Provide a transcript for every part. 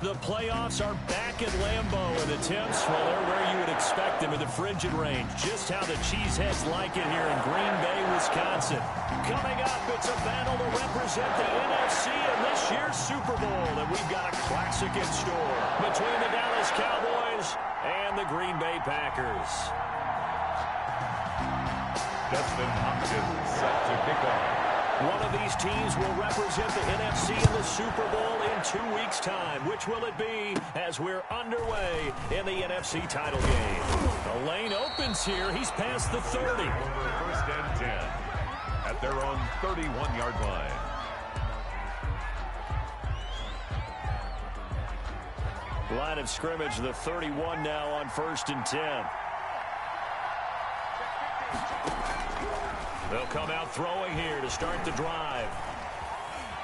The playoffs are back at Lambeau, and the temps, well, they're where you would expect them in the frigid range. Just how the Cheeseheads like it here in Green Bay, Wisconsin. Coming up, it's a battle to represent the NFC in this year's Super Bowl, and we've got a classic in store between the Dallas Cowboys and the Green Bay Packers. Justin Hopkins set to kick off. One of these teams will represent the NFC in the Super Bowl in 2 weeks' time. Which will it be as we're underway in the NFC title game? The lane opens here. He's past the 30. First and 10 at their own 31-yard line. Line of scrimmage, the 31 now on 1st and 10. They'll come out throwing here to start the drive.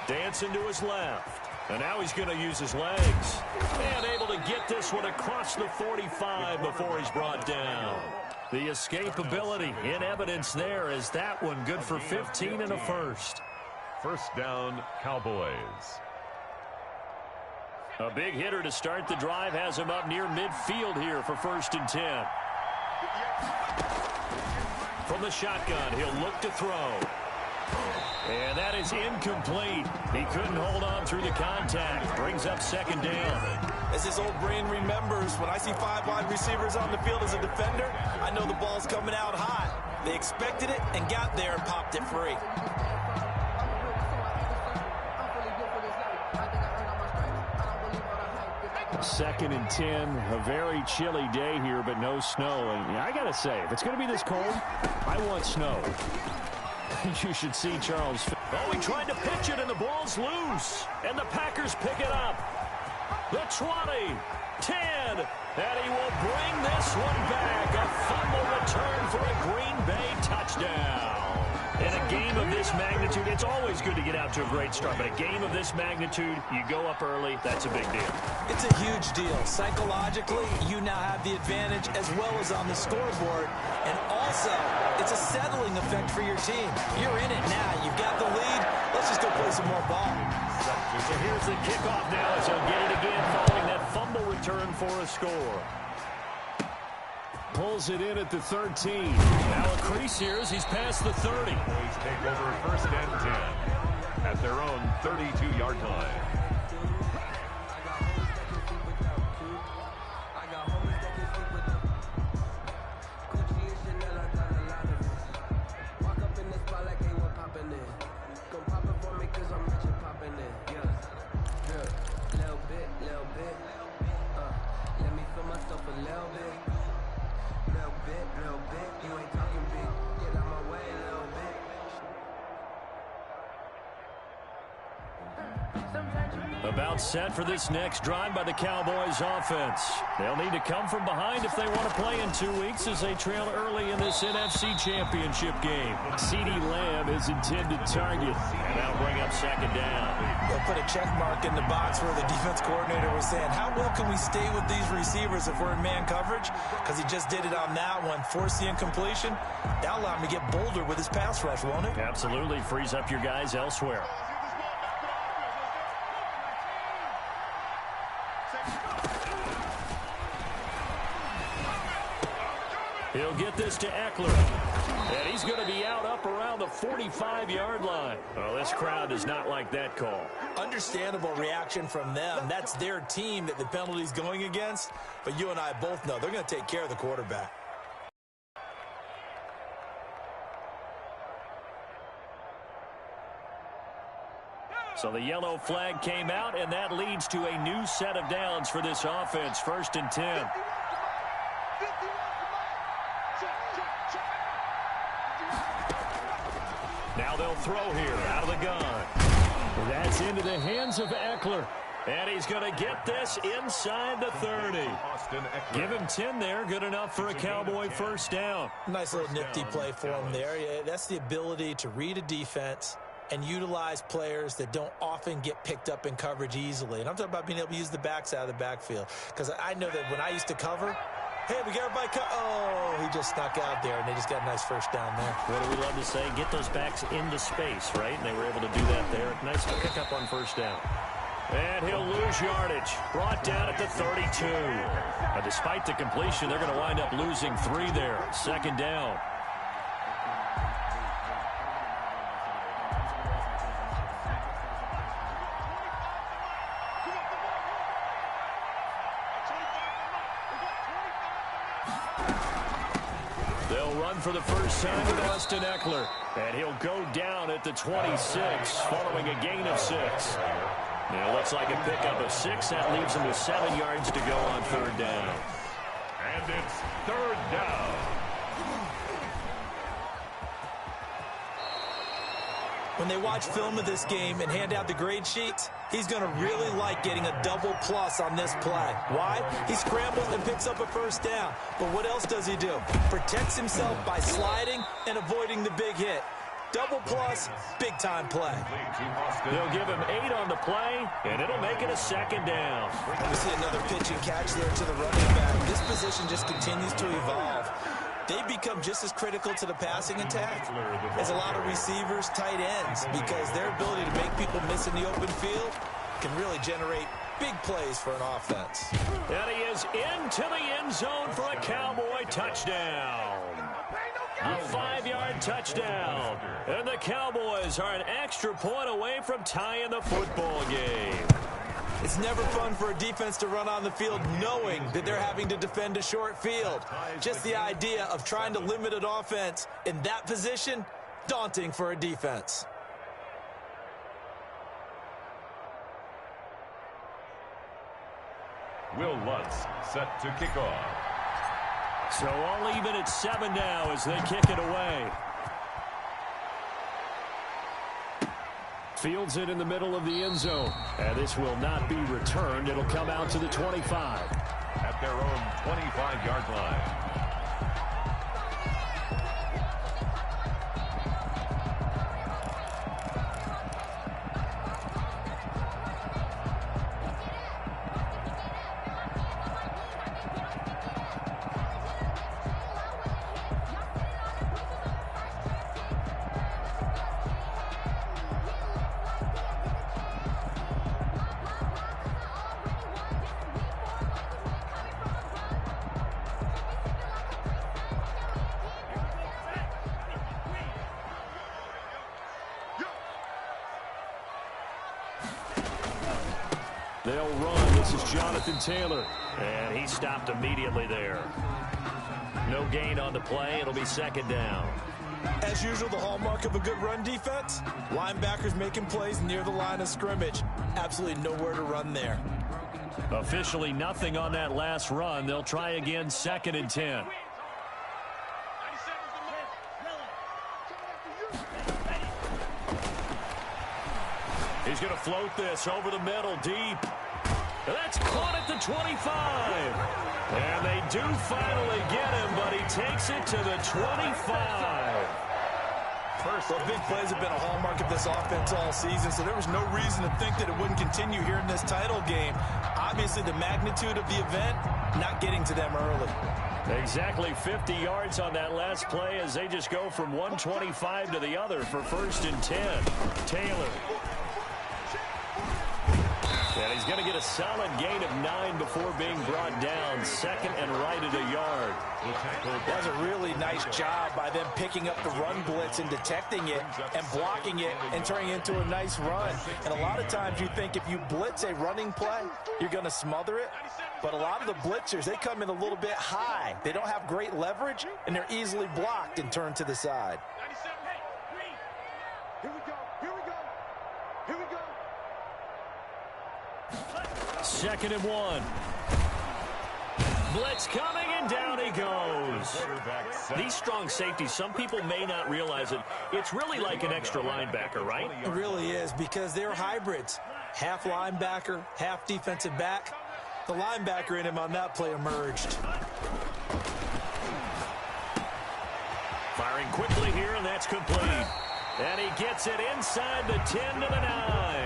Dancing to his left. And now he's going to use his legs. And able to get this one across the 45 before he's brought down. The escapability in evidence there as that one good for 15 and a first. First down, Cowboys. A big hitter to start the drive has him up near midfield here for 1st and 10. From the shotgun, he'll look to throw. And that is incomplete. He couldn't hold on through the contact. Brings up 2nd down. As his old brain remembers, when I see 5 wide receivers on the field as a defender, I know the ball's coming out hot. They expected it and got there and popped it free. Second and 10, a very chilly day here, but no snow. And I got to say, if it's going to be this cold, I want snow. You should see Charles. Oh, he tried to pitch it, and the ball's loose. And the Packers pick it up. The 20, 10, and he will bring this one back. A fumble return for a Green Bay touchdown. In a game of this magnitude, it's always good to get out to a great start, but a game of this magnitude, you go up early, that's a big deal. It's a huge deal. Psychologically, you now have the advantage as well as on the scoreboard. And also, it's a settling effect for your team. You're in it now. You've got the lead. Let's just go play some more ball. So here's the kickoff now as he'll get it again following that fumble return for a score. Pulls it in at the 13. Now a crease here as he's past the 30. Cowboys take over 1st and 10 at their own 32-yard line. About set for this next drive by the Cowboys offense. They'll need to come from behind if they want to play in 2 weeks as they trail early in this NFC Championship game. CeeDee Lamb is intended target. And that'll bring up 2nd down. They'll put a check mark in the box where the defense coordinator was saying, how well can we stay with these receivers if we're in man coverage? Because he just did it on that one. Force the incompletion. That'll allow him to get bolder with his pass rush, won't it? Absolutely. Frees up your guys elsewhere. He'll get this to Eckler. And he's going to be out up around the 45-yard line. Well, this crowd does not like that call. Understandable reaction from them. That's their team that the penalty's going against. But you and I both know they're going to take care of the quarterback. So the yellow flag came out, and that leads to a new set of downs for this offense. 1st and 10. Now they'll throw here out of the gun. That's into the hands of Eckler. And he's going to get this inside the 30. Give him 10 there. Good enough for a Cowboy 1st down. Nice little nifty play for him there. Yeah, that's the ability to read a defense and utilize players that don't often get picked up in coverage easily. And I'm talking about being able to use the backs out of the backfield. Because I know that when I used to cover, hey, we got everybody oh, he just snuck out there, and they just got a nice 1st down there. What do we love to say? Get those backs into space, right? And they were able to do that there. Nice pickup on 1st down. And he'll lose yardage. Brought down at the 32. Now, despite the completion, they're going to wind up losing 3 there. Second down. They'll run for the first time with Austin Eckler. And he'll go down at the 26 following a gain of 6. Now, it looks like a pickup of 6. That leaves him with 7 yards to go on third down. And it's third down. When they watch film of this game and hand out the grade sheets, he's going to really like getting a double plus on this play. Why? He scrambles and picks up a first down. But what else does he do? Protects himself by sliding and avoiding the big hit. Double plus, big-time play. They'll give him 8 on the play, and it'll make it a second down. We see another pitch and catch there to the running back. This position just continues to evolve. They become just as critical to the passing attack as a lot of receivers, tight ends, because their ability to make people miss in the open field can really generate big plays for an offense. And he is into the end zone for a Cowboy touchdown. A 5-yard touchdown. And the Cowboys are an extra point away from tying the football game. It's never fun for a defense to run on the field knowing that they're having to defend a short field. Just the idea of trying to limit an offense in that position, daunting for a defense. Will Lutz set to kick off. So all even at 7 now as they kick it away. Fields it in the middle of the end zone. And this will not be returned. It'll come out to the 25. At their own 25-yard line. They'll run. This is Jonathan Taylor. And he stopped immediately there. No gain on the play. It'll be second down. As usual, the hallmark of a good run defense, linebackers making plays near the line of scrimmage. Absolutely nowhere to run there. Officially nothing on that last run. They'll try again, 2nd and 10. He's going to float this over the middle, deep. That's caught at the 25. And they do finally get him, but he takes it to the 25. Well, big plays have been a hallmark of this offense all season, so there was no reason to think that it wouldn't continue here in this title game. Obviously, the magnitude of the event, not getting to them early. Exactly 50 yards on that last play as they just go from 125 to the other for 1st and 10. Taylor. And he's going to get a solid gain of 9 before being brought down. 2nd and right at a yard. That was a really nice job by them picking up the run blitz and detecting it and blocking it and turning it into a nice run. And a lot of times you think if you blitz a running play, you're going to smother it. But a lot of the blitzers, they come in a little bit high. They don't have great leverage, and they're easily blocked and turned to the side. Here we go. Here we go. Here we go. 2nd and 1. Blitz coming, and down he goes. These strong safeties, some people may not realize it. It's really like an extra linebacker, right? It really is, because they're hybrids. Half linebacker, half defensive back. The linebacker in him on that play emerged. Firing quickly here, and that's complete. And he gets it inside the 10 to the 9.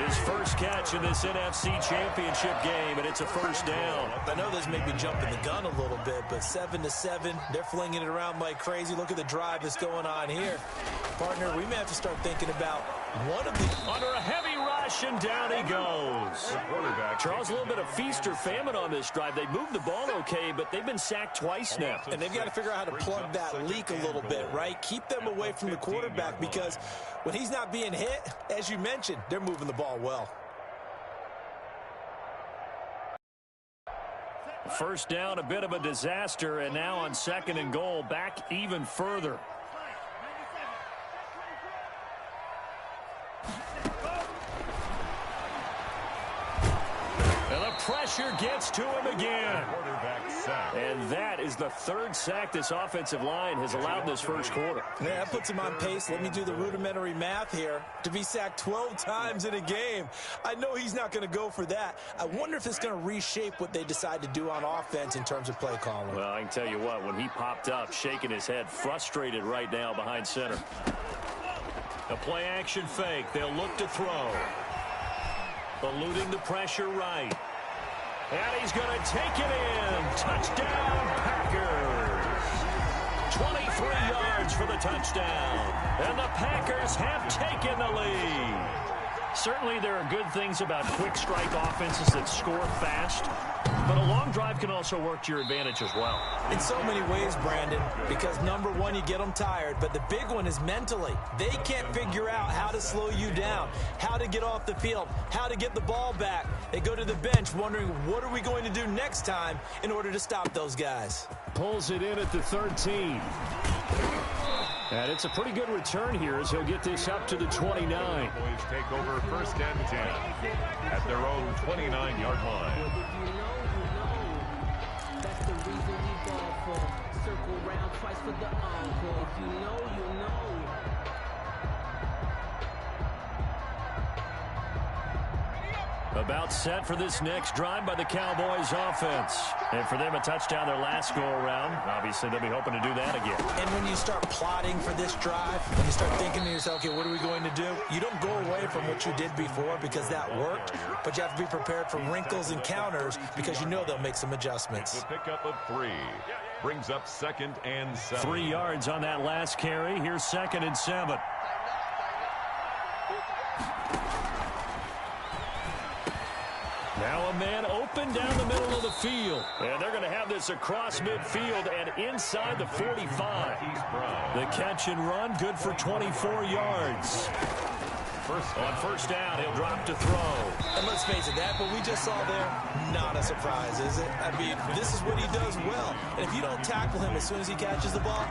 His first catch in this NFC Championship game, and it's a first down. I know this may be jumping the gun a little bit, but 7-7, they're flinging it around like crazy. Look at the drive that's going on here. Partner, we may have to start thinking about One of the... Under a heavy rush, and down he goes. Charles, a little bit of feast or famine on this drive. They moved the ball okay, but they've been sacked twice now. And they've got to figure out how to plug that leak a little bit, right? Keep them away from the quarterback, because when he's not being hit, as you mentioned, they're moving the ball well. First down, a bit of a disaster, and now on 2nd and goal, back even further. And the pressure gets to him again. And that is the 3rd sack this offensive line has allowed this first quarter. Yeah, that puts him on pace. Let me do the rudimentary math here. To be sacked 12 times in a game, I know he's not going to go for that. I wonder if it's going to reshape what they decide to do on offense in terms of play calling. Well, I can tell you what, when he popped up, shaking his head, frustrated right now behind center. A play-action fake. They'll look to throw. Eluding the pressure right. And he's going to take it in. Touchdown, Packers. 23 yards for the touchdown. And the Packers have taken the lead. Certainly there are good things about quick strike offenses that score fast. But a long drive can also work to your advantage as well. In so many ways, Brandon, because number one, you get them tired, but the big one is mentally. They can't figure out how to slow you down, how to get off the field, how to get the ball back. They go to the bench wondering, what are we going to do next time in order to stop those guys? Pulls it in at the 13. And it's a pretty good return here as he'll get this up to the 29. Cowboys take over 1st and 10 at their own 29-yard line. That's the reason we ball for. Circle round twice for the encore. If you know, you know. About set for this next drive by the Cowboys offense. And for them, a touchdown their last go-around. Obviously, they'll be hoping to do that again. And when you start plotting for this drive, when you start thinking to yourself, okay, what are we going to do? You don't go away from what you did before because that worked, but you have to be prepared for wrinkles and counters because you know they'll make some adjustments. The pickup of 3 brings up 2nd and 7. 3 yards on that last carry. Here's 2nd and 7. Now a man open down the middle of the field. And they're going to have this across midfield and inside the 45. The catch and run, good for 24 yards. On first down, he'll drop to throw. And let's face it, that what we just saw there, not a surprise, is it? I mean, this is what he does well. And if you don't tackle him as soon as he catches the ball,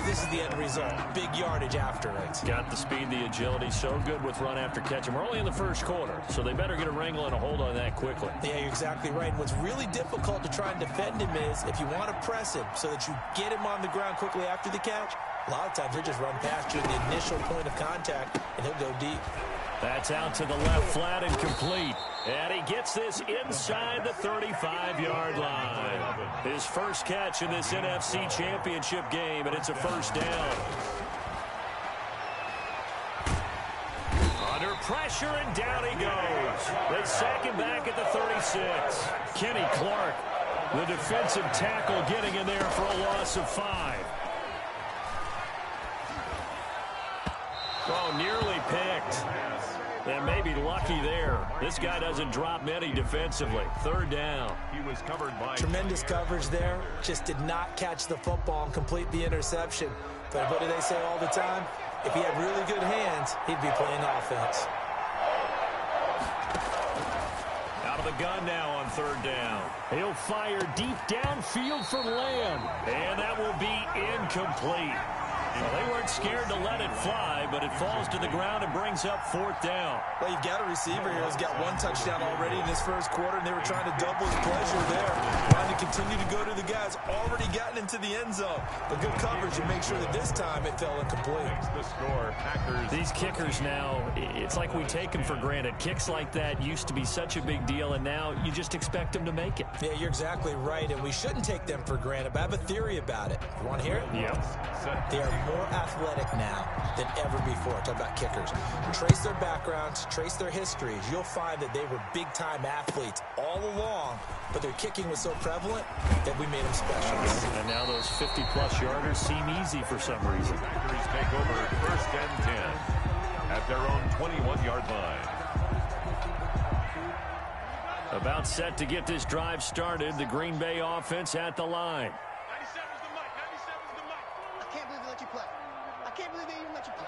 this is the end result. Big yardage after it. Got the speed, the agility, so good with run after catch. And we're only in the first quarter, so they better get a wrangle and a hold on that quickly. Yeah, you're exactly right. And what's really difficult to try and defend him is if you want to press him so that you get him on the ground quickly after the catch, a lot of times he'll just run past you at the initial point of contact, and he'll go deep. That's out to the left, flat and complete. And he gets this inside the 35-yard line. His first catch in this NFC Championship game, and it's a first down. Under pressure, and down he goes. They sack him back at the 36. Kenny Clark, the defensive tackle, getting in there for a loss of 5. Oh, nearly picked. And maybe lucky there. This guy doesn't drop many defensively. 3rd down. He was covered by tremendous coverage there. Just did not catch the football and complete the interception. But what do they say all the time? If he had really good hands, he'd be playing offense. Out of the gun now on 3rd down. He'll fire deep downfield for Lamb. And that will be incomplete. Well, they weren't scared to let it fly, but it falls to the ground and brings up 4th down. Well, you've got a receiver here who's got 1 touchdown already in this first quarter, and they were trying to double his pleasure there, trying to continue to go to the guys already gotten into the end zone. But good coverage to make sure that this time it fell incomplete. The score, Packers. These kickers now, it's like we take them for granted. Kicks like that used to be such a big deal, and now you just expect them to make it. Yeah, you're exactly right, and we shouldn't take them for granted. But I have a theory about it. You want to hear it? Yep. They are more athletic now than ever before. Talk about kickers. Trace their backgrounds, trace their histories. You'll find that they were big-time athletes all along, but their kicking was so prevalent that we made them special. And now those 50-plus yarders seem easy for some reason. Packers take over 1st and 10. at their own 21-yard line. About set to get this drive started. The Green Bay offense at the line. 97's the mic. 97's the mic. I can't believe they let you play. I can't believe they even let you play.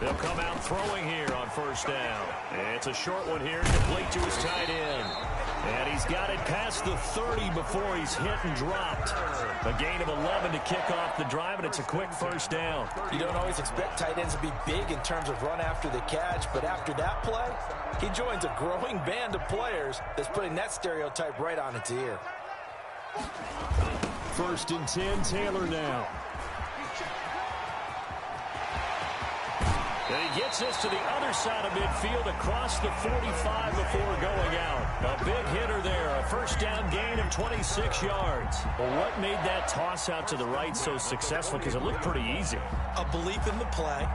They'll come out throwing here on first down. It's a short one here, complete to his tight end. And he's got it past the 30 before he's hit and dropped. A gain of 11 to kick off the drive, and it's a quick first down. You don't always expect tight ends to be big in terms of run after the catch, but after that play, he joins a growing band of players that's putting that stereotype right on its ear. 1st and 10, Taylor now. And he gets this to the other side of midfield across the 45 before going out. A big hitter there, a first down gain of 26 yards. Well, what made that toss out to the right so successful? Because it looked pretty easy. A belief in the play,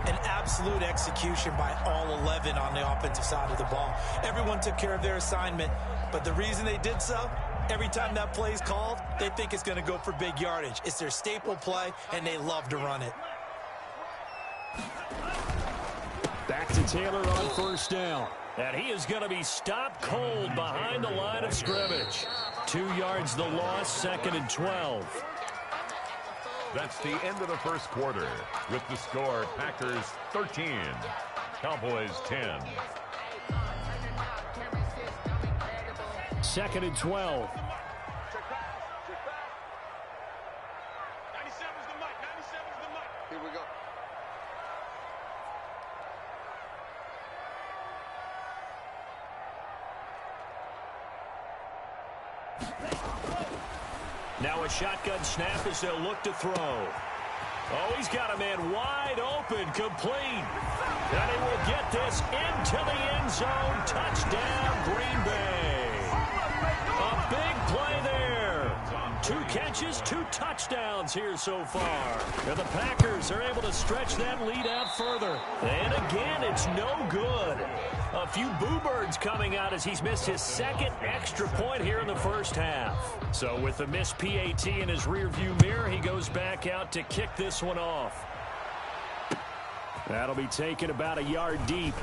an absolute execution by all 11 on the offensive side of the ball. Everyone took care of their assignment, but the reason they did so, every time that play is called, they think it's going to go for big yardage. It's their staple play, and they love to run it. Back to Taylor on first down. And he is going to be stopped cold behind the line of scrimmage. 2 yards the loss, 2nd and 12. That's the end of the first quarter. With the score, Packers 13, Cowboys 10. 2nd and 12. 97's the mic. 97's the mic. Here we go. Now a shotgun snap as they'll look to throw. Oh, he's got a man wide open, complete. And he will get this into the end zone. Touchdown, Green Bay. A big play there. 2 catches, 2 touchdowns here so far. And the Packers are able to stretch that lead out further. And again, it's no good. A few boo birds coming out as he's missed his 2nd extra point here in the first half. So with the missed PAT in his rearview mirror, he goes back out to kick this one off. That'll be taken about a yard deep.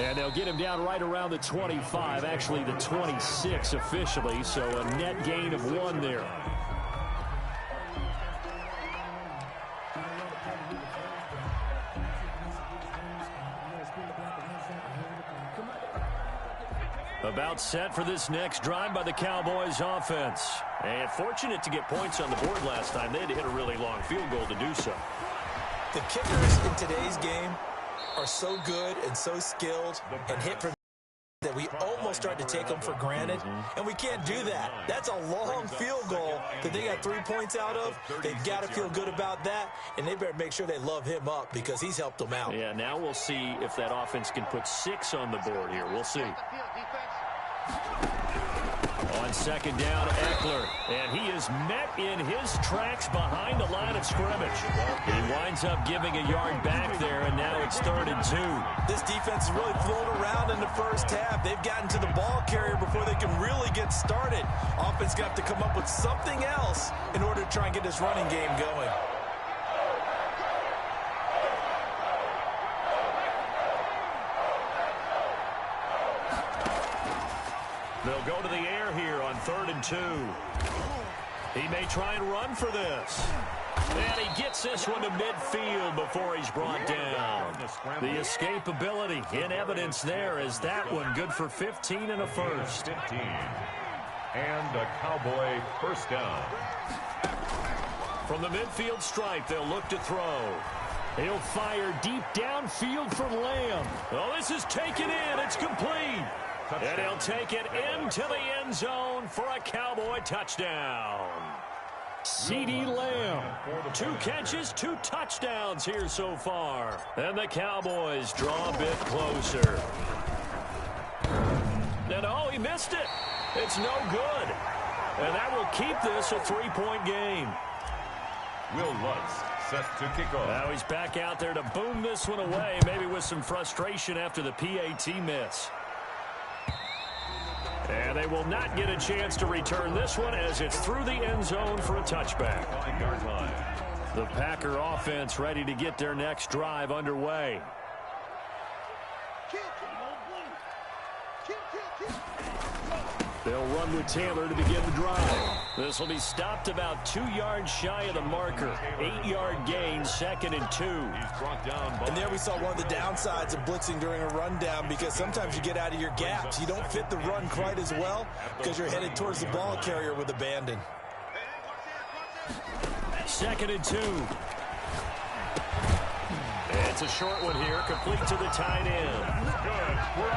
And they'll get him down right around the 25, actually the 26 officially, so a net gain of 1 there. About set for this next drive by the Cowboys offense. And fortunate to get points on the board last time. They had to hit a really long field goal to do so. The kickers in today's game are so good and so skilled and hit from that we almost start to take them for granted, and we can't do that. That's a long field goal that they got 3 points out of. They've got to feel good about that, and they better make sure they love him up because he's helped them out. Yeah, now we'll see if that offense can put 6 on the board here. We'll see. On 2nd down, Eckler, and he is met in his tracks behind the line of scrimmage. He winds up giving a yard back there, and now it's 3rd and 2. This defense has really flown around in the first half. They've gotten to the ball carrier before they can really get started. Offense got to come up with something else in order to try and get this running game going. They'll go to the air here on 3rd and 2. He may try and run for this. And he gets this one to midfield before he's brought down. The escapability in evidence there is that one good for 15 and a first. 15. And a Cowboy first down. From the midfield stripe, they'll look to throw. He'll fire deep downfield for Lamb. Oh, this is taken in. It's complete. And he'll take it into the end zone for a Cowboy touchdown. CeeDee Lamb, 2 catches, 2 touchdowns here so far. And the Cowboys draw a bit closer. And oh, he missed it. It's no good. And that will keep this a 3-point game. Will Lutz set to kick off. Now he's back out there to boom this one away, maybe with some frustration after the PAT miss. And they will not get a chance to return this one as it's through the end zone for a touchback. 5-yard line. The Packer offense ready to get their next drive underway. They'll run with Taylor to begin the drive. This will be stopped about 2 yards shy of the marker. 8-yard gain, 2nd and 2. He's brought down. And there we saw one of the downsides of blitzing during a rundown, because sometimes you get out of your gaps. You don't fit the run quite as well because you're headed towards the ball carrier with abandon. 2nd and 2. It's a short one here, complete to the tight end.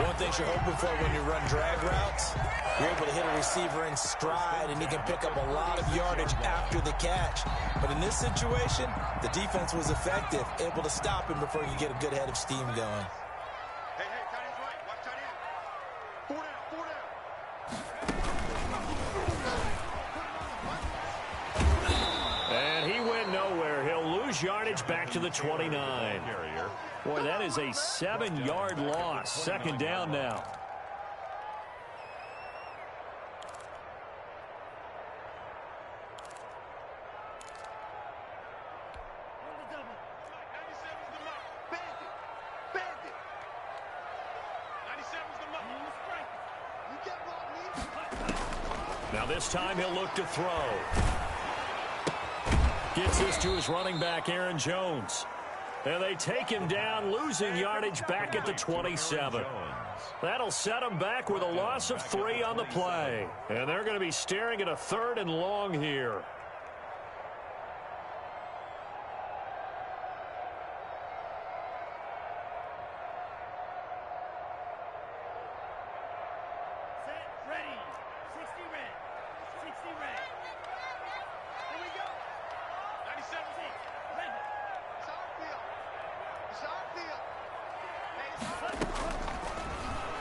One thing you're hoping for when you run drag routes, you're able to hit a receiver in stride, and he can pick up a lot of yardage after the catch. But in this situation, the defense was effective, able to stop him before you get a good head of steam going. Hey, tight end's right. Watch tight end. 4 down. And he went nowhere. He'll lose yardage back to the 29. Boy, that is a 7-yard loss. 2nd down now. Now this time he'll look to throw. Gets this to his running back, Aaron Jones. And they take him down, losing yardage back at the 27. That'll set him back with a loss of 3 on the play. And they're going to be staring at a 3rd and long here.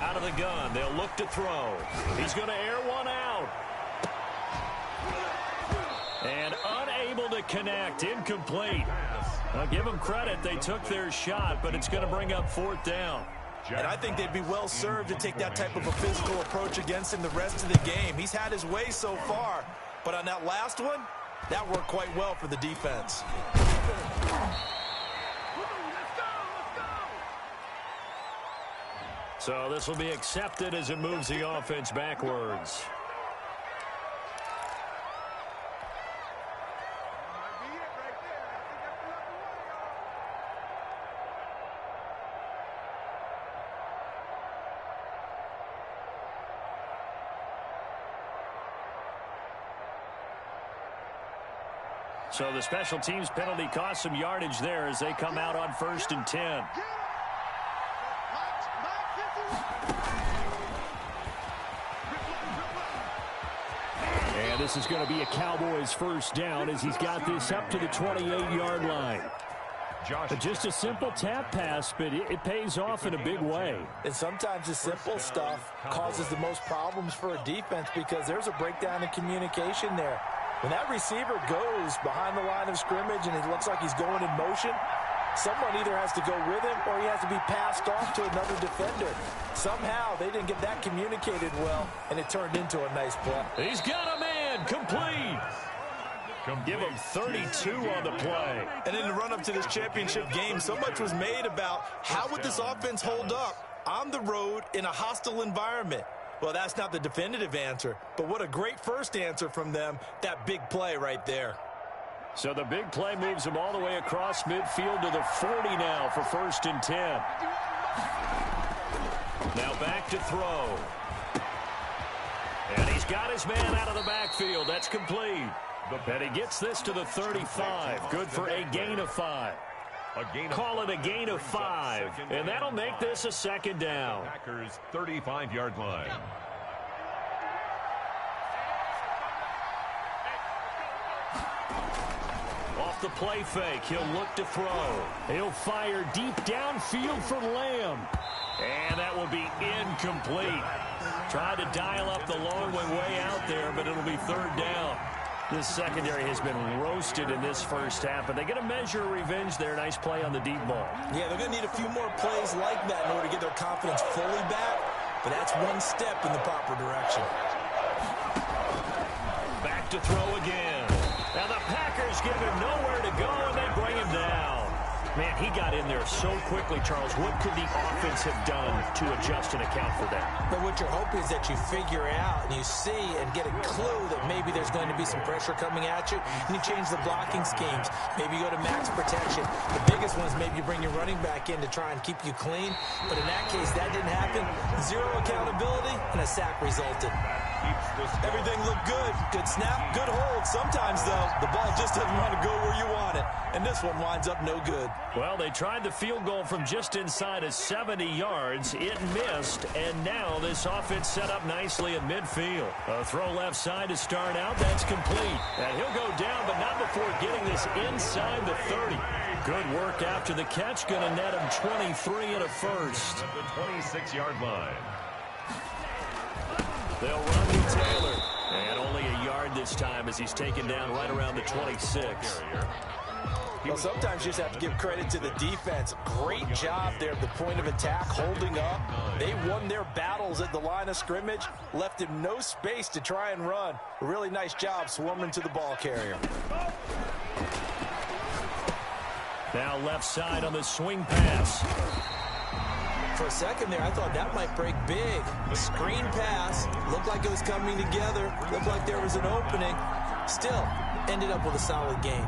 Out of the gun, they'll look to throw. He's going to air one out. And unable to connect, incomplete. I'll give them credit, they took their shot, but it's going to bring up 4th down. And I think they'd be well served to take that type of a physical approach against him the rest of the game. He's had his way so far, but on that last one, that worked quite well for the defense. So this will be accepted as it moves the offense backwards. So the special teams penalty cost some yardage there as they come out on 1st and 10. And this is going to be a Cowboys 1st down as he's got this up to the 28-yard line. Just a simple tap pass, but it pays off in a big way. And sometimes the simple stuff causes the most problems for a defense because there's a breakdown in communication there. When that receiver goes behind the line of scrimmage and it looks like he's going in motion, someone either has to go with him or he has to be passed off to another defender. Somehow they didn't get that communicated well, and it turned into a nice play. He's got a man complete. Give him 32 on the play. And in the run-up to this championship game, so much was made about how would this offense hold up on the road in a hostile environment. Well, that's not the definitive answer, but what a great first answer from them, that big play right there. So the big play moves him all the way across midfield to the 40 now for 1st and 10. Now back to throw. And he's got his man out of the backfield. That's complete. And he gets this to the 35. Good for a gain of 5. Call it a gain of 5. And that'll make this a 2nd down. Packers 35-yard line. Off the play fake, he'll look to throw. He'll fire deep downfield for Lamb. And that will be incomplete. Tried to dial up the long one way out there, but it'll be 3rd down. This secondary has been roasted in this first half, but they get a measure of revenge there. Nice play on the deep ball. Yeah, they're going to need a few more plays like that in order to get their confidence fully back, but that's one step in the proper direction. Back to throw again. Now the Packers give him nowhere to go, and they bring him down. Man, he got in there so quickly, Charles. What could the offense have done to adjust and account for that? But what you're hoping is that you figure out and you see and get a clue that maybe there's going to be some pressure coming at you, and you change the blocking schemes. Maybe you go to max protection. The biggest one is maybe you bring your running back in to try and keep you clean. But in that case, that didn't happen. Zero accountability, and a sack resulted. Everything looked good. Good snap, good hold. Sometimes, though, the ball just doesn't want to go where you want it. And this one winds up no good. Well, they tried the field goal from just inside of 70 yards. It missed, and now this offense set up nicely at midfield. A throw left side to start out. That's complete. And he'll go down, but not before getting this inside the 30. Good work after the catch. Going to net him 23 and a first. At the 26-yard line. They'll run to Taylor. And only a yard this time as he's taken down right around the 26. Well, sometimes you just have to give credit to the defense. Great job there at the point of attack, holding up. They won their battles at the line of scrimmage, left him no space to try and run. A really nice job swarming to the ball carrier. Now left side on the swing pass. For a second there, I thought that might break big. Screen pass. Looked like it was coming together. Looked like there was an opening. Still, ended up with a solid game.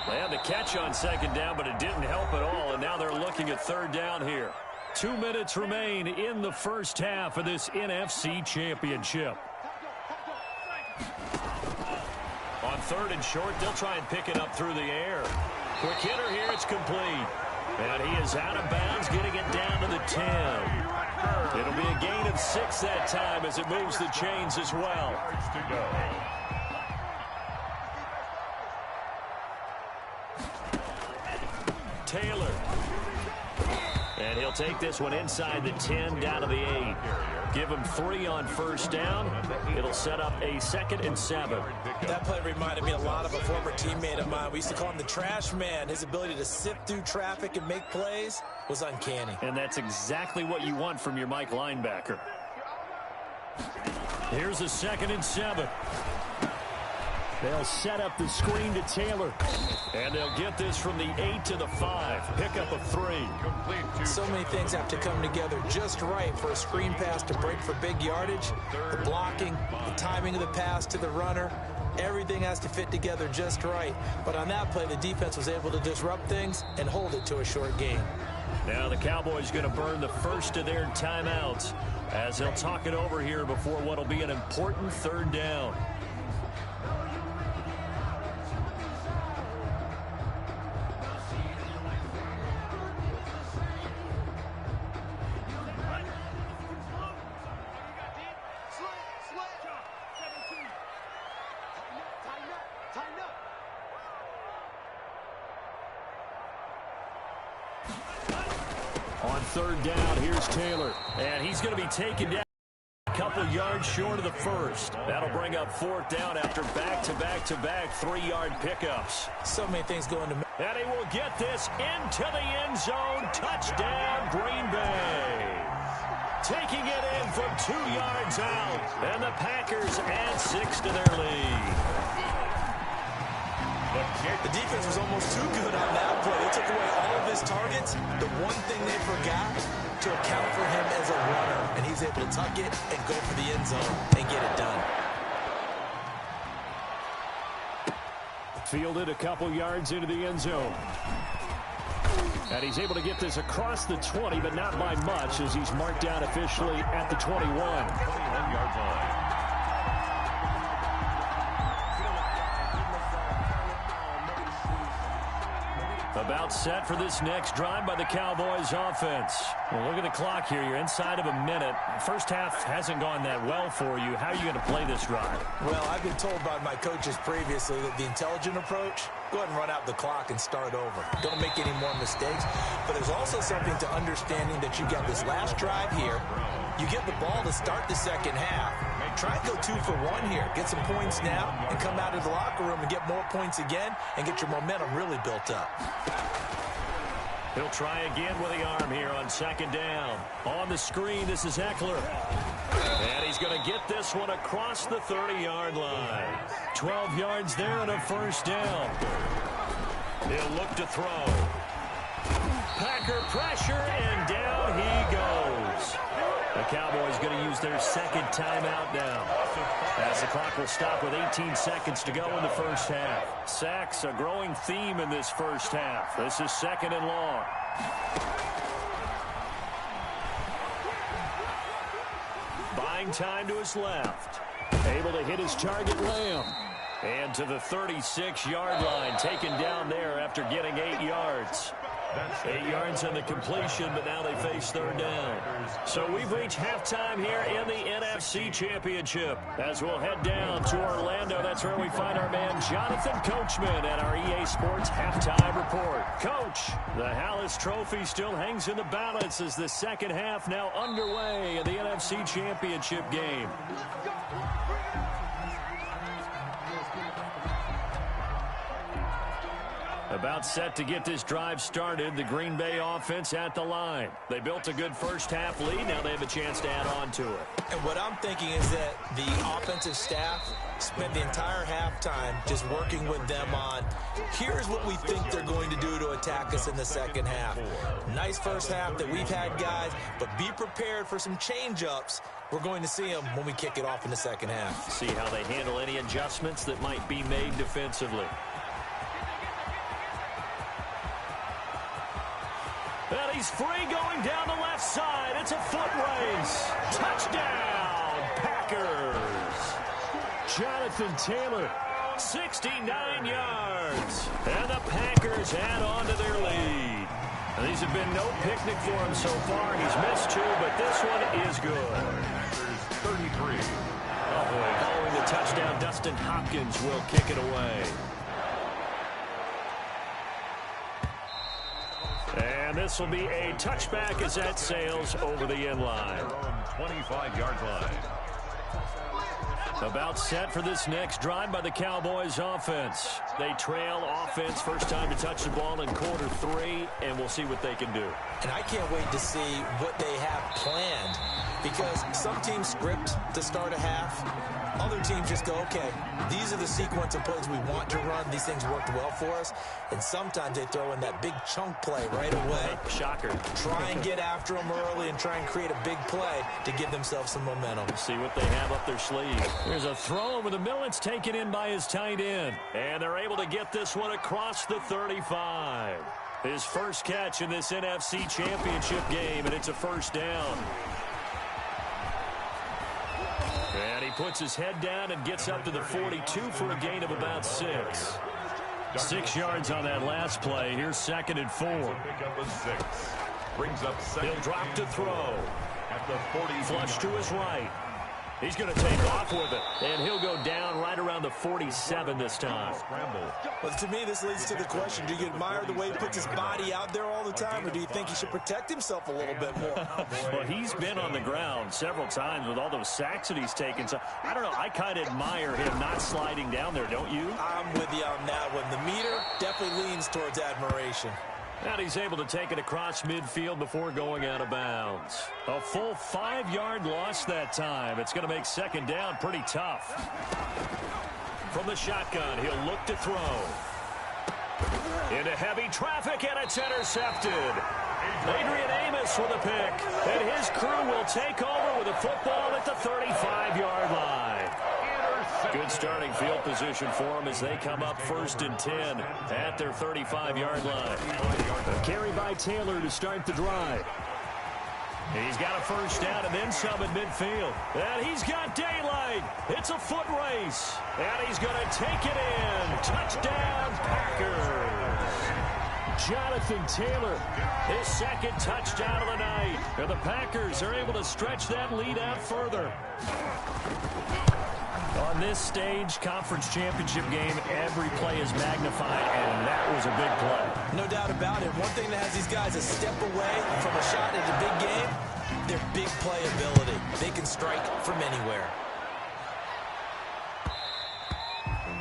They had the catch on second down, but it didn't help at all, and now they're looking at third down here. 2 minutes remain in the first half of this NFC Championship. On third and short, they'll try and pick it up through the air. Quick hitter here, it's complete. And he is out of bounds, getting it down to the 10. It'll be a gain of 6 that time as it moves the chains as well. Taylor. And he'll take this one inside the 10, down to the 8. Give him 3 on first down. It'll set up a 2nd and 7. That play reminded me a lot of a former teammate of mine. We used to call him the trash man. His ability to sift through traffic and make plays was uncanny. And that's exactly what you want from your Mike linebacker. Here's a 2nd and 7. They'll set up the screen to Taylor. And they'll get this from the 8 to the 5. Pickup of 3. So many things have to come together just right for a screen pass to break for big yardage. The blocking, the timing of the pass to the runner. Everything has to fit together just right. But on that play, the defense was able to disrupt things and hold it to a short gain. Now the Cowboys going to burn the first of their timeouts as they'll talk it over here before what will be an important third down. On third down, here's Taylor. And he's going to be taken down a couple yards short of the first. That'll bring up 4th down after back-to-back-to-back 3-yard pickups. So many things going to... And he will get this into the end zone. Touchdown, Green Bay. Taking it in from 2 yards out. And the Packers add 6 to their lead. The defense was almost too good on that play. They took away all of his targets. The one thing they forgot, to account for him as a runner. And he's able to tuck it and go for the end zone and get it done. Fielded a couple yards into the end zone. And he's able to get this across the 20, but not by much as he's marked down officially at the 21. 21-yard line. About set for this next drive by the Cowboys offense. Well, look at the clock here. You're inside of a minute. First half hasn't gone that well for you. How are you going to play this drive? Well, I've been told by my coaches previously that the intelligent approach, go ahead and run out the clock and start over. Don't make any more mistakes. But there's also something to understanding that you got this last drive here. You get the ball to start the second half. Try and go 2 for 1 here. Get some points now and come out of the locker room and get more points again and get your momentum really built up. He'll try again with the arm here on second down. On the screen, this is Eckler. And he's going to get this one across the 30-yard line. 12 yards there and a first down. He'll look to throw. Packer pressure, and down he goes. The Cowboys going to use their second timeout now, as the clock will stop with 18 seconds to go in the first half. Sacks, a growing theme in this first half. This is second and long. Buying time to his left. Able to hit his target, Lamb. And to the 36-yard line, taken down there after getting 8 yards. 8 yards on the completion, but now they face third down. So we've reached halftime here in the NFC Championship. As we'll head down to Orlando, that's where we find our man Jonathan Coachman at our EA Sports Halftime Report. Coach, the Hallis Trophy still hangs in the balance as the second half now underway in the NFC Championship game. About set to get this drive started, the Green Bay offense at the line. They built a good first half lead. Now they have a chance to add on to it. And what I'm thinking is that the offensive staff spent the entire halftime just working with them on, here's what we think they're going to do to attack us in the second half. Nice first half that we've had, guys, but be prepared for some change-ups. We're going to see them when we kick it off in the second half. See how they handle any adjustments that might be made defensively. And he's free going down the left side. It's a foot race. Touchdown, Packers. Jonathan Taylor, 69 yards. And the Packers add on to their lead. And these have been no picnic for him so far. He's missed 2, but this one is good. Packers 33. Oh, boy. Following the touchdown, Dustin Hopkins will kick it away. And this will be a touchback as that sails over the end line. 25-yard line. About set for this next drive by the Cowboys offense. They trail offense, first time to touch the ball in quarter 3, and we'll see what they can do. And I can't wait to see what they have planned, because some teams script to start a half. Other teams just go, okay, these are the sequence of plays we want to run. These things worked well for us. And sometimes they throw in that big chunk play right away. Shocker. Try and get after them early and try and create a big play to give themselves some momentum. See what they have up their sleeve. There's a throw over the middle. It's taken in by his tight end. And they're able to get this one across the 35. His first catch in this NFC Championship game, and it's a first down. And he puts his head down and gets up to the 42 for a gain of about 6. 6 yards on that last play. Here's second and 4. Brings up second. He'll drop to throw. At the 40. Flush to his right. He's going to take off with it. And he'll go down right around the 47 this time. Well, to me, this leads to the question, do you admire the way he puts his body out there all the time, or do you think he should protect himself a little bit more? Well, he's been on the ground several times with all those sacks that he's taken. So, I don't know. I kind of admire him not sliding down there, don't you? I'm with you on that one. The meter definitely leans towards admiration. And he's able to take it across midfield before going out of bounds. A full 5-yard loss that time. It's going to make second down pretty tough. From the shotgun, he'll look to throw. Into heavy traffic, and it's intercepted. Adrian Amos with a pick. And his crew will take over with a football at the 35-yard line. Good starting field position for them as they come up 1st and 10 at their 35-yard line. A carry by Taylor to start the drive. He's got a first down and then some at midfield. And he's got daylight. It's a foot race. And he's going to take it in. Touchdown, Packers. Jonathan Taylor, his second touchdown of the night. And the Packers are able to stretch that lead out further. On this stage, conference championship game, every play is magnified, and that was a big play. No doubt about it. One thing that has these guys a step away from a shot at a big game, their big play ability. They can strike from anywhere.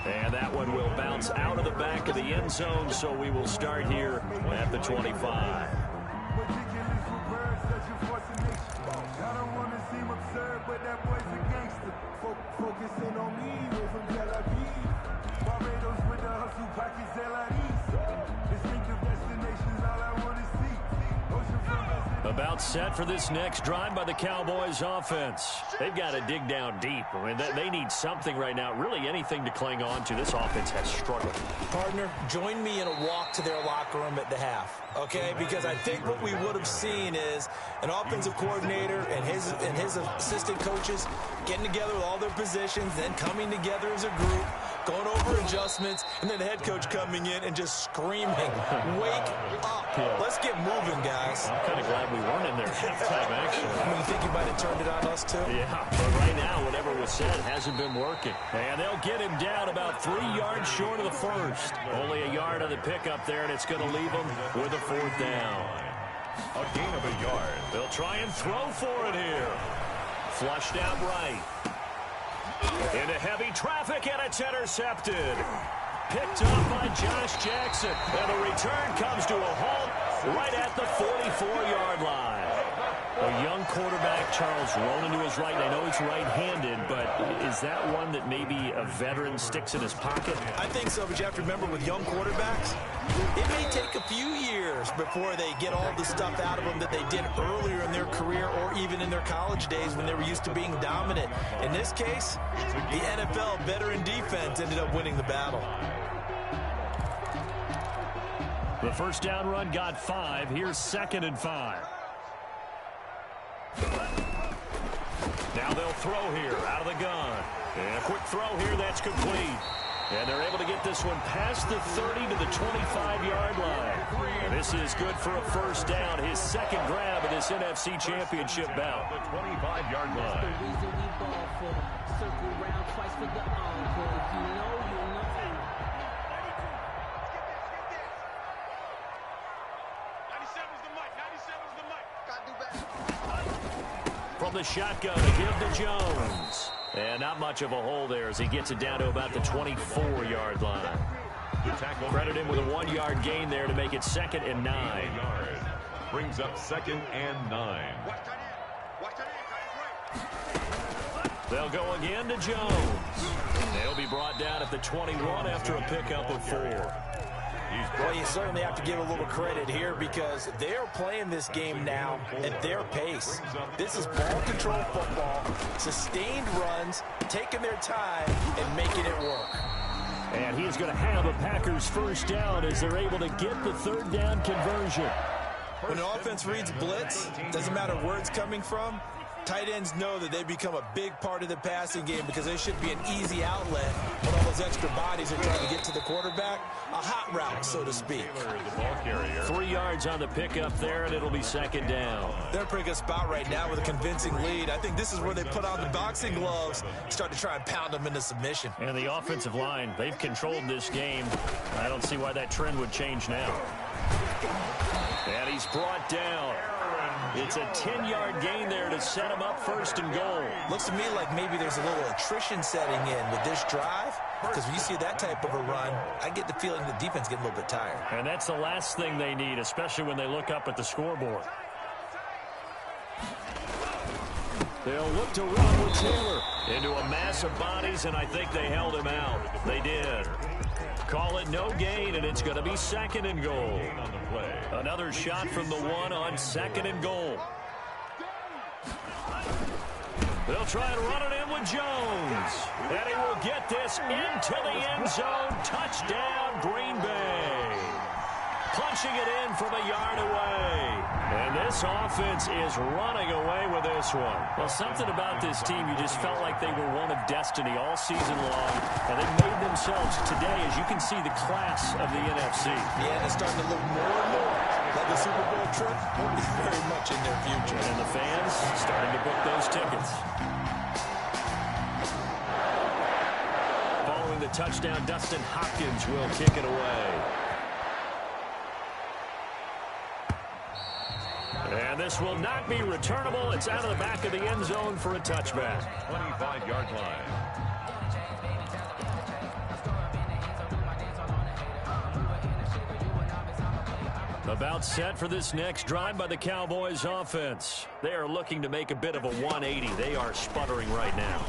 And that one will bounce out of the back of the end zone, so we will start here at the 25. Focusing on me, from Tel Aviv. Barbados with the hustle pockets, distinctive destinations, all I want to see. About set for this next drive by the Cowboys offense. They've got to dig down deep. I mean, they need something right now, really anything to cling on to. This offense has struggled. Partner, join me in a walk to their locker room at the half, okay? Because I think what we would have seen is an offensive coordinator and his assistant coaches getting together with all their positions, then coming together as a group, going over adjustments, and then the head coach coming in and just screaming, wake up. Yeah. Let's get moving, guys. I'm kind of glad we weren't in there halftime, actually. I mean, you think you might have turned it on us, too? Yeah, but right now, whatever was said hasn't been working. And they'll get him down about 3 yards short of the first. Only a yard on the pickup there, and it's going to leave them with a 4th down. A gain of a yard. They'll try and throw for it here. Flushed out right. Into heavy traffic, and it's intercepted. Picked up by Josh Jackson. And the return comes to a halt right at the 44-yard line. A young quarterback, Charles, rolling to his right. I know he's right-handed, but is that one that maybe a veteran sticks in his pocket? I think so, but you have to remember with young quarterbacks, it may take a few years before they get all the stuff out of them that they did earlier in their career or even in their college days when they were used to being dominant. In this case, the NFL veteran defense ended up winning the battle. The first down run got 5. Here's 2nd and 5. Now they'll throw here out of the gun. And a quick throw here that's complete. And they're able to get this one past the 30 to the 25-yard line. This is good for a first down. His 2nd grab of this NFC Championship bout. The 25-yard line. The reason we ball for. Circle round twice for the encore. If you know, you know. From the shotgun to give to Jones. And not much of a hole there as he gets it down to about the 24-yard line. Credit him with a 1-yard gain there to make it 2nd and 9. Brings up 2nd and 9. They'll go again to Jones. They'll be brought down at the 21 after a pickup of 4. Well, you certainly have to give a little credit here because they're playing this game now at their pace. This is ball control football, sustained runs, taking their time, and making it work. And he's going to have a Packers first down as they're able to get the 3rd down conversion. When an offense reads blitz, doesn't matter where it's coming from, tight ends know that they become a big part of the passing game because they should be an easy outlet when all those extra bodies are trying to get to the quarterback. A hot route, so to speak. 3 yards on the pickup there, and it'll be 2nd down. They're in a pretty good spot right now with a convincing lead. I think this is where they put on the boxing gloves, start to try and pound them into submission. And the offensive line, they've controlled this game. I don't see why that trend would change now. And he's brought down. It's a 10-yard gain there to set him up 1st and goal. Looks to me like maybe there's a little attrition setting in with this drive because when you see that type of a run, I get the feeling the defense getting a little bit tired. And that's the last thing they need, especially when they look up at the scoreboard. They'll look to run with Taylor into a mass of bodies, and I think they held him out. They did. Call it no gain, and it's going to be 2nd and goal. Another shot from the 1 on 2nd and goal. They'll try and run it in with Jones. And he will get this into the end zone. Touchdown, Green Bay. Punching it in from a yard away. And this offense is running away with this one. Well, something about this team, you just felt like they were one of destiny all season long. And they made themselves today, as you can see, the class of the NFC. Yeah, and it's starting to look more and more like the Super Bowl trip is very much in their future. And the fans starting to book those tickets. Following the touchdown, Dustin Hopkins will kick it away. And this will not be returnable. It's out of the back of the end zone for a touchback. 25-yard line. About set for this next drive by the Cowboys offense. They are looking to make a bit of a 180. They are sputtering right now.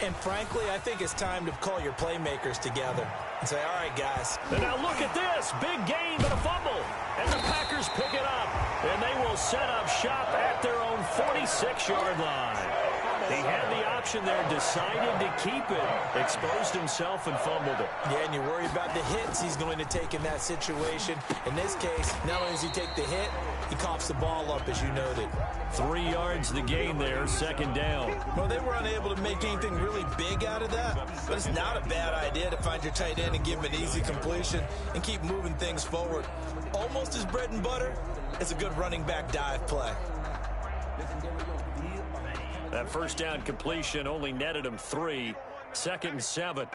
And frankly, I think it's time to call your playmakers together and say, all right, guys. And now look at this. Big gain, but a fumble. And the Packers pick it up. And they will set up shop at their own 46-yard line. He had the option there, decided to keep it, exposed himself and fumbled it. Yeah, and you worry about the hits he's going to take in that situation. In this case, not only does he take the hit, he coughs the ball up, as you noted. 3 yards the gain there, second down. Well, they were unable to make anything really big out of that, but it's not a bad idea to find your tight end and give him an easy completion and keep moving things forward. Almost his bread and butter, it's a good running back dive play. That first down completion only netted him 3. 2nd and 7.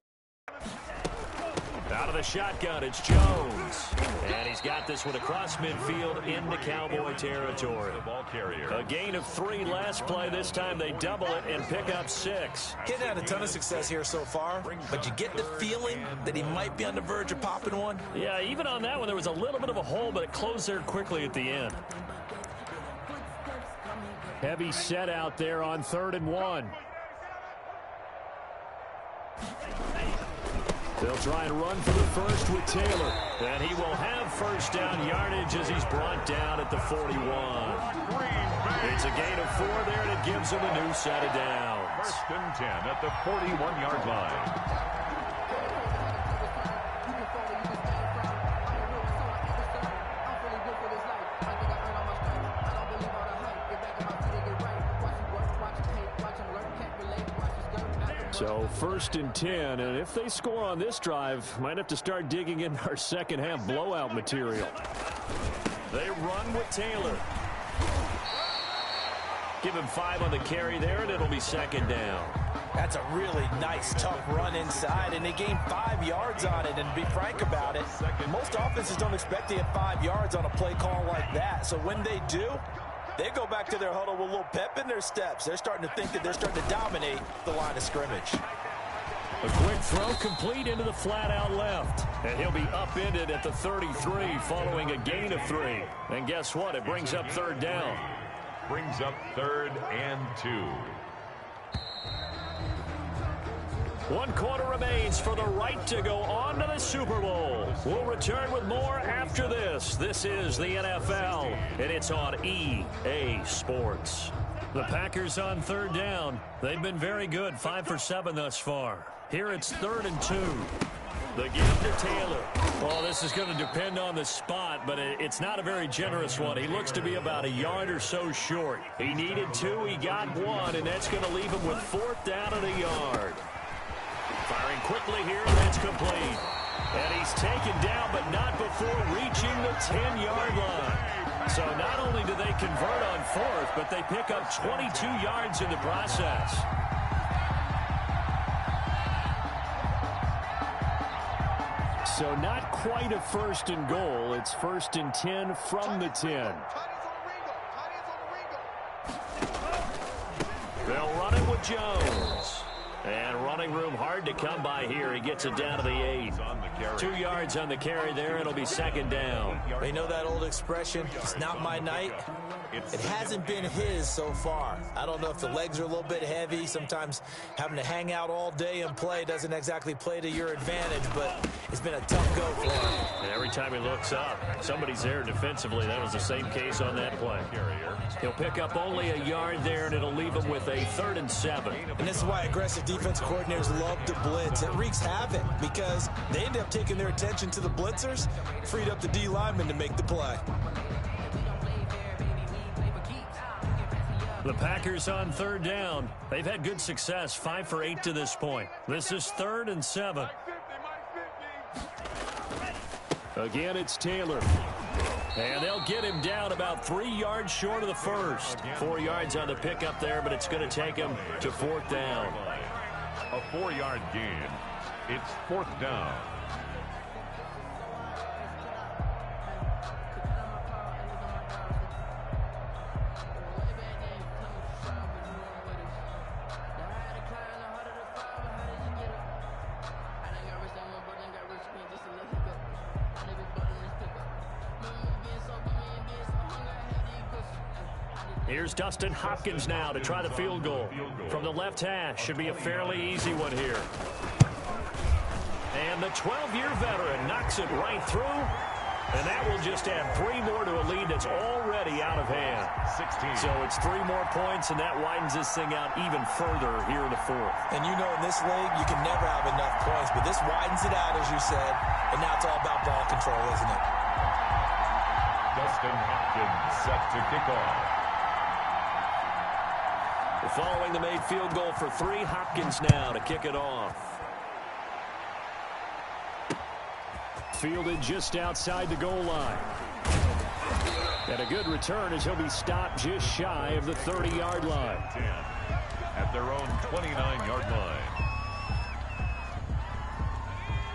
Out of the shotgun, it's Jones. And he's got this one across midfield into Cowboy territory. Ball carrier. A gain of 3 last play. This time they double it and pick up 6. He's had a ton of success here so far, but you get the feeling that he might be on the verge of popping one. Yeah, even on that one, there was a little bit of a hole, but it closed there quickly at the end. Heavy set out there on 3rd and 1. They'll try and run for the first with Taylor. And he will have first down yardage as he's brought down at the 41. It's a gain of 4 there, and it gives him a new set of downs. 1st and 10 at the 41-yard line. So 1st and 10, and if they score on this drive, might have to start digging in our second half blowout material. They run with Taylor. Give him 5 on the carry there, and it'll be 2nd down. That's a really nice, tough run inside, and they gained 5 yards on it. And to be frank about it, most offenses don't expect to get 5 yards on a play call like that. So when they do, they go back to their huddle with a little pep in their steps. They're starting to think that they're starting to dominate the line of scrimmage. A quick throw complete into the flat out left. And he'll be upended at the 33 following a gain of 3. And guess what? It brings up 3rd down. Brings up 3rd and 2. 1 quarter remains for the right to go on to the Super Bowl. We'll return with more after this. This is the NFL, and it's on EA Sports. The Packers on 3rd down. They've been very good, 5 for 7 thus far. Here it's 3rd and 2. The give to Taylor. Oh, this is going to depend on the spot, but it's not a very generous one. He looks to be about a yard or so short. He needed 2, he got 1, and that's going to leave him with 4th down and a yard. Firing quickly here, and that's complete. And he's taken down, but not before reaching the 10-yard line. So not only do they convert on 4th, but they pick up 22 yards in the process. So not quite a 1st and goal. It's 1st and 10 from the 10. They'll run it with Jones. And running room hard to come by here. He gets it down to the 8. 2 yards on the carry there. It'll be 2nd down. They know that old expression, it's not my night. It hasn't been his so far. I don't know if the legs are a little bit heavy. Sometimes having to hang out all day and play doesn't exactly play to your advantage, but it's been a tough go for him. And every time he looks up, somebody's there defensively. That was the same case on that play. He'll pick up only a yard there, and it'll leave him with a 3rd and 7. And this is why aggressive defense coordinators love to blitz. It wreaks havoc because they end up taking their attention to the blitzers, freed up the D lineman to make the play. The Packers on 3rd down. They've had good success, 5 for 8 to this point. This is 3rd and 7. Again, it's Taylor. And they'll get him down about 3 yards short of the first. 4 yards on the pickup there, but it's going to take him to 4th down. A 4-yard gain. It's 4th down. Here's Dustin Hopkins now to try the field goal. From the left hash, should be a fairly easy one here. And the 12-year veteran knocks it right through. And that will just add 3 more to a lead that's already out of hand. 16. So it's 3 more points, and that widens this thing out even further here in the fourth. And you know in this league, you can never have enough points, but this widens it out, as you said, and now it's all about ball control, isn't it? Dustin Hopkins set to kick off. Following the made field goal for 3, Hopkins now to kick it off. Fielded just outside the goal line. And a good return as he'll be stopped just shy of the 30-yard line. 10 at their own 29-yard line.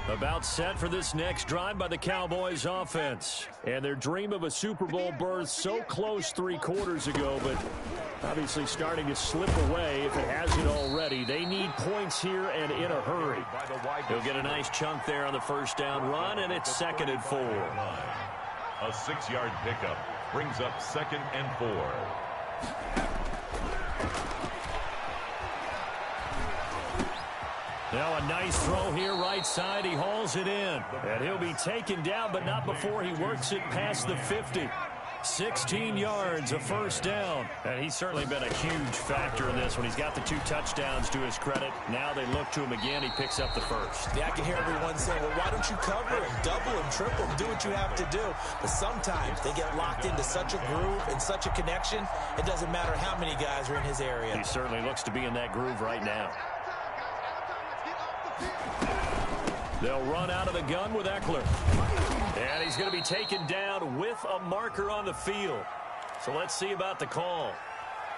About set for this next drive by the Cowboys offense. And their dream of a Super Bowl berth so close 3 quarters ago, but obviously starting to slip away if it hasn't already. They need points here and in a hurry. He'll get a nice chunk there on the first down run, and it's 2nd and 4. A 6-yard pickup brings up 2nd and 4. Now a nice throw here right side. He hauls it in. And he'll be taken down, but not before he works it past the 50. 16 yards, a first down. And he's certainly been a huge factor in this when he's got the 2 touchdowns to his credit. Now they look to him again. He picks up the first. Yeah, I can hear everyone saying, well, why don't you cover him, double him, triple him, do what you have to do. But sometimes they get locked into such a groove and such a connection, it doesn't matter how many guys are in his area. He certainly looks to be in that groove right now. They'll run out of the gun with Eckler. And he's going to be taken down with a marker on the field. So let's see about the call.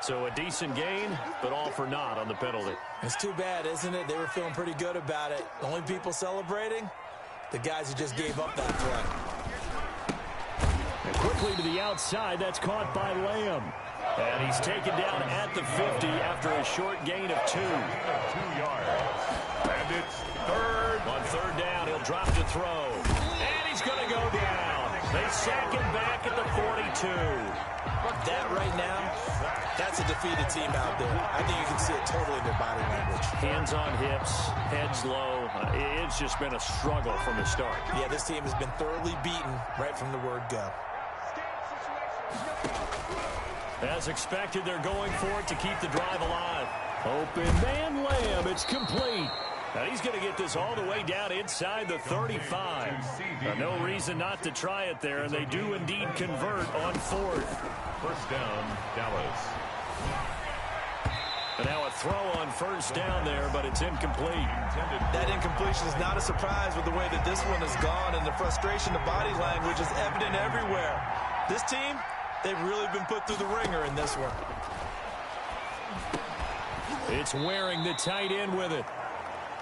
So a decent gain, but all for naught on the penalty. It's too bad, isn't it? They were feeling pretty good about it. The only people celebrating, the guys who just gave up that play. And quickly to the outside, that's caught by Lamb. And he's taken down at the 50 after a short gain of 2. 2 yards. And it's 3rd. On 3rd down, he'll drop to throw. And he's going to go down. They sack him back at the 42. That right now, that's a defeated team out there. I think you can see it totally in their body language. Hands on hips, heads low. It's just been a struggle from the start. Yeah, this team has been thoroughly beaten right from the word go. As expected, they're going for it to keep the drive alive. Open man Lamb, it's complete. And he's going to get this all the way down inside the 35. No reason not to try it there, and they do indeed convert on 4th. First down, Dallas. And now a throw on first down there, but it's incomplete. That incompletion is not a surprise with the way that this one has gone, and the frustration, the body language is evident everywhere. This team, they've really been put through the ringer in this one. It's wearing the tight end with it.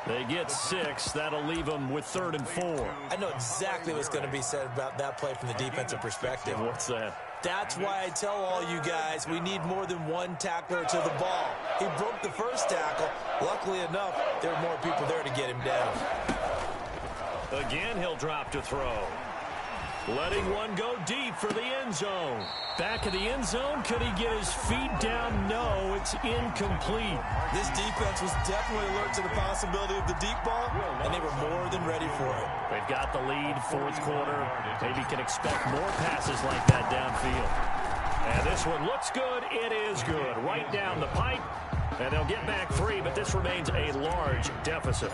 They get 6. That'll leave them with 3rd and 4. I know exactly what's going to be said about that play from the defensive perspective. What's that? That's why I tell all you guys we need more than one tackler to the ball. He broke the first tackle. Luckily enough, there were more people there to get him down. Again, he'll drop to throw. Letting one go deep for the end zone. Back of the end zone. Could he get his feet down? No, it's incomplete. This defense was definitely alert to the possibility of the deep ball, and they were more than ready for it. They've got the lead, 4th quarter. Maybe can expect more passes like that downfield. And this one looks good. It is good. Right down the pipe. And they'll get back 3, but this remains a large deficit.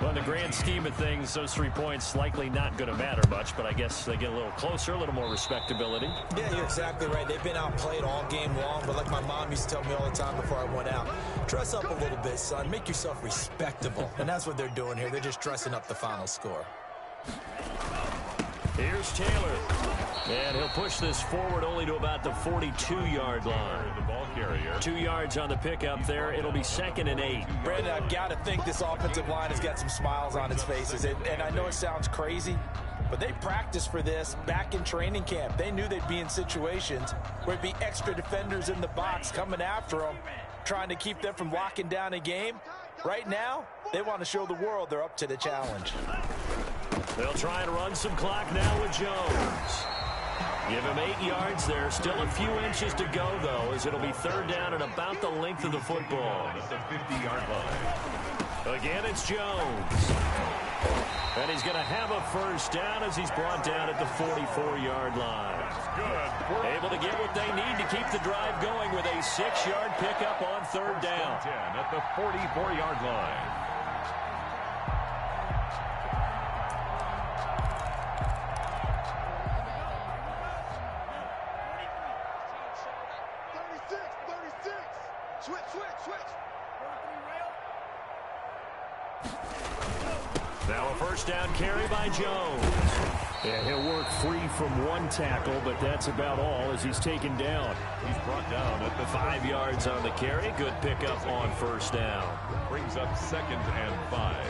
Well, in the grand scheme of things, those 3 points likely not going to matter much, but I guess they get a little closer, a little more respectability. Yeah, you're exactly right. They've been outplayed all game long, but like my mom used to tell me all the time before I went out, dress up a little bit, son. Make yourself respectable. And that's what they're doing here. They're just dressing up the final score. Here's Taylor. And he'll push this forward only to about the 42-yard line. The ball carrier. 2 yards on the pickup there. It'll be 2nd and 8. Brandon, I've got to think this offensive line has got some smiles on its faces. And I know it sounds crazy, but they practiced for this back in training camp. They knew they'd be in situations where it'd be extra defenders in the box coming after them, trying to keep them from locking down a game. Right now, they want to show the world they're up to the challenge. They'll try and run some clock now with Jones. Give him 8 yards there. Still a few inches to go, though, as it'll be third down and about the length of the football. At the 50-yard line. Again, it's Jones. And he's going to have a first down as he's brought down at the 44-yard line. Good. Able to get what they need to keep the drive going with a 6-yard pickup on third down. 10 at the 44-yard line. Now a first down carry by Jones. Yeah, he'll work free from one tackle, but that's about all as he's taken down. He's brought down at the 5 yards on the carry. Good pickup on first down. Brings up 2nd and 5.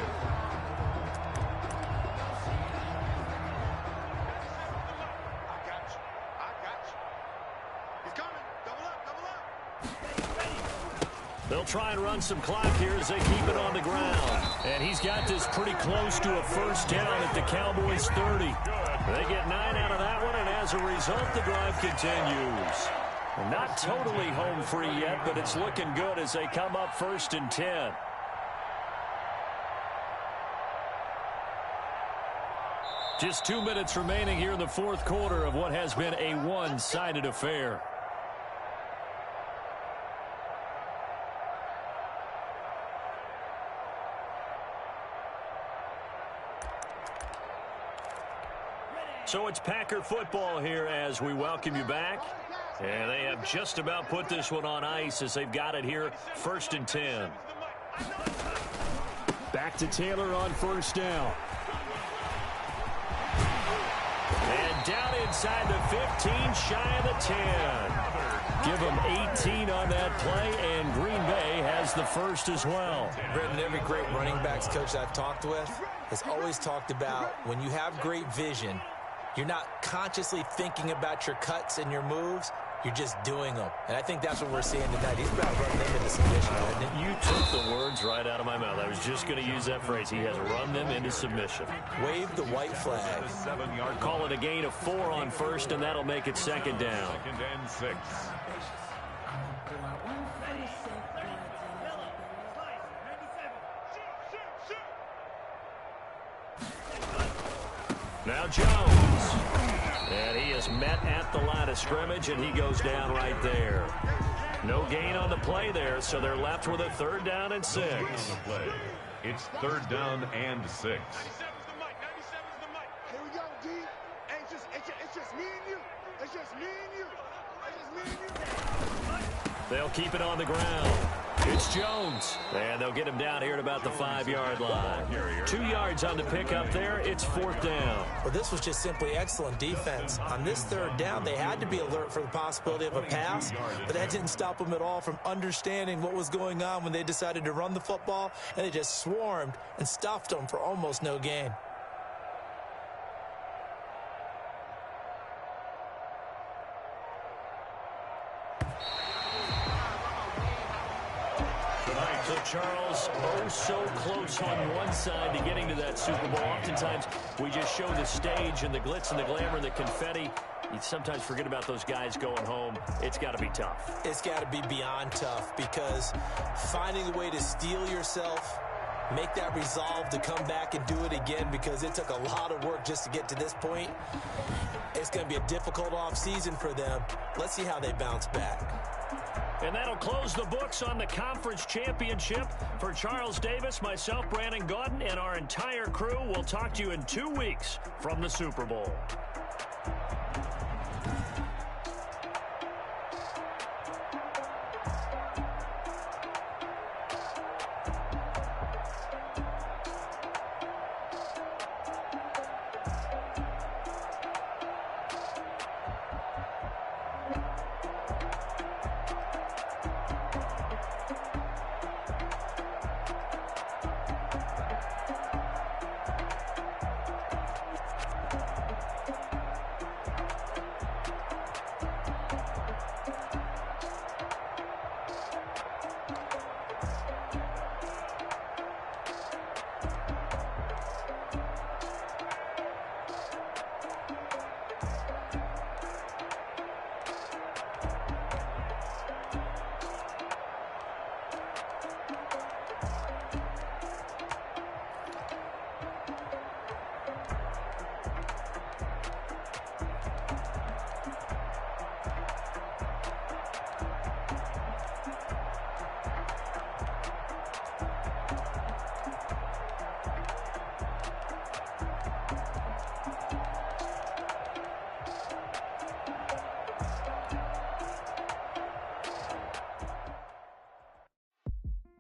They'll try and run some clock here as they keep it on the ground. And he's got this pretty close to a first down at the Cowboys 30. They get 9 out of that one, and as a result, the drive continues. Not totally home free yet, but it's looking good as they come up 1st and 10. Just 2 minutes remaining here in the fourth quarter of what has been a one-sided affair. So it's Packer football here as we welcome you back. And they have just about put this one on ice as they've got it here 1st and 10. Back to Taylor on first down. And down inside the 15, shy of the 10. Give them 18 on that play, and Green Bay has the first as well. Brendan, every great running backs coach I've talked with has always talked about when you have great vision, you're not consciously thinking about your cuts and your moves. You're just doing them. And I think that's what we're seeing tonight. He's about to run them into submission. You took the words right out of my mouth. I was just going to use that phrase. He has run them into submission. Wave the white flag. 7-yard Call it a gain of 4 on first, and that'll make it second down. 2nd and 6. Now Jones. And he is met at the line of scrimmage, and he goes down right there. No gain on the play there, so they're left with a 3rd down and 6. It's 3rd down and 6. Here we go, D. It's just me and you. It's just me and you. It's just me and you. They'll keep it on the ground. It's Jones. And they'll get him down here at about the 5-yard line. 2 yards on the pickup there. It's 4th down. Well, this was just simply excellent defense. On this 3rd down, they had to be alert for the possibility of a pass, but that didn't stop them at all from understanding what was going on when they decided to run the football, and they just swarmed and stuffed them for almost no gain. So, Charles, oh so close on one side to getting to that Super Bowl. Oftentimes, we just show the stage and the glitz and the glamour and the confetti. You sometimes forget about those guys going home. It's got to be tough. It's got to be beyond tough because finding a way to steel yourself, make that resolve to come back and do it again because it took a lot of work just to get to this point. It's going to be a difficult offseason for them. Let's see how they bounce back. And that'll close the books on the conference championship. For Charles Davis, myself, Brandon Gaudin, and our entire crew, we'll talk to you in 2 weeks from the Super Bowl.